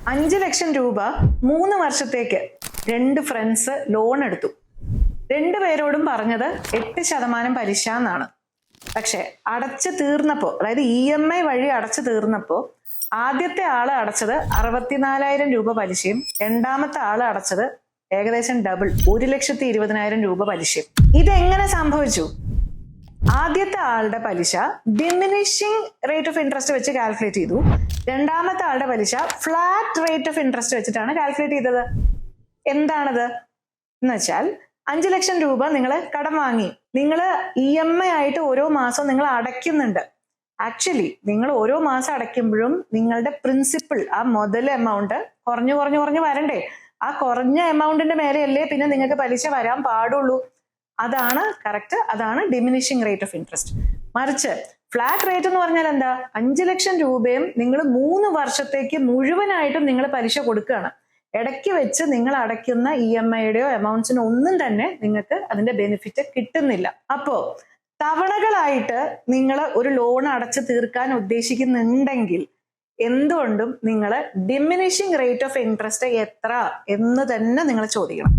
5 ലക്ഷം രൂപ 3 വർഷത്തേക്ക് 2 friends loan എടുത്തു. 2 പേരോടും പറഞ്ഞത് 8% പലിശ എന്നാണ്. പക്ഷെ അടച്ചു തീർന്നപ്പോ, അതായത് EMI വഴി അടച്ചു തീർന്നപ്പോ ആദ്യത്തെ ആള് അടച്ചത് 64,000 രൂപ പലിശയും രണ്ടാമത്തെ ആള് അടച്ചത് ഏകദേശം ഡബിൾ 1,20,000 രൂപ പലിശയും. ഇതെങ്ങനെ സംഭവിച്ചു? ആദ്യത്തെ ആളുടെ പലിശ ഡിമിനിഷിങ് റേറ്റ് ഓഫ് ഇൻട്രസ്റ്റ് വെച്ച് കാൽക്കുലേറ്റ് ചെയ്തു. രണ്ടാമത്തെ ആളുടെ പലിശ ഫ്ലാറ്റ് റേറ്റ് ഓഫ് ഇൻട്രസ്റ്റ് വെച്ചിട്ടാണ് കാൽക്കുലേറ്റ് ചെയ്തത്. എന്താണത് എന്ന് വെച്ചാൽ 5 ലക്ഷം രൂപ നിങ്ങൾ കടം വാങ്ങി, നിങ്ങൾ EMI ആയിട്ട് ഓരോ മാസം നിങ്ങൾ അടയ്ക്കുന്നുണ്ട്. ആക്ച്വലി നിങ്ങൾ ഓരോ മാസം അടയ്ക്കുമ്പോഴും നിങ്ങളുടെ പ്രിൻസിപ്പിൾ, ആ മുതൽ എമൗണ്ട് കുറഞ്ഞു വരണ്ടേ? ആ കുറഞ്ഞ എമൗണ്ടിന്റെ മേലെയല്ലേ പിന്നെ നിങ്ങൾക്ക് പലിശ വരാൻ പാടുള്ളൂ. അതാണ് കറക്റ്റ്, അതാണ് ഡിമിനിഷിങ് റേറ്റ് ഓഫ് ഇൻട്രസ്റ്റ്. മറിച്ച് ഫ്ലാറ്റ് റേറ്റ് എന്ന് പറഞ്ഞാൽ എന്താ? 5 ലക്ഷം രൂപയും നിങ്ങൾ 3 വർഷത്തേക്ക് മുഴുവനായിട്ടും നിങ്ങൾ പലിശ കൊടുക്കുകയാണ്. ഇടയ്ക്ക് വെച്ച് നിങ്ങൾ അടയ്ക്കുന്ന EMIയുടെയോ എമൗണ്ട്സിനോ ഒന്നും തന്നെ നിങ്ങൾക്ക് അതിന്റെ ബെനിഫിറ്റ് കിട്ടുന്നില്ല. അപ്പോ തവണകളായിട്ട് നിങ്ങൾ ഒരു ലോൺ അടച്ചു തീർക്കാൻ ഉദ്ദേശിക്കുന്നുണ്ടെങ്കിൽ എന്തുകൊണ്ടും നിങ്ങൾ ഡിമിനിഷിങ് റേറ്റ് ഓഫ് ഇൻട്രസ്റ്റ് എത്ര എന്ന് തന്നെ നിങ്ങൾ ചോദിക്കണം.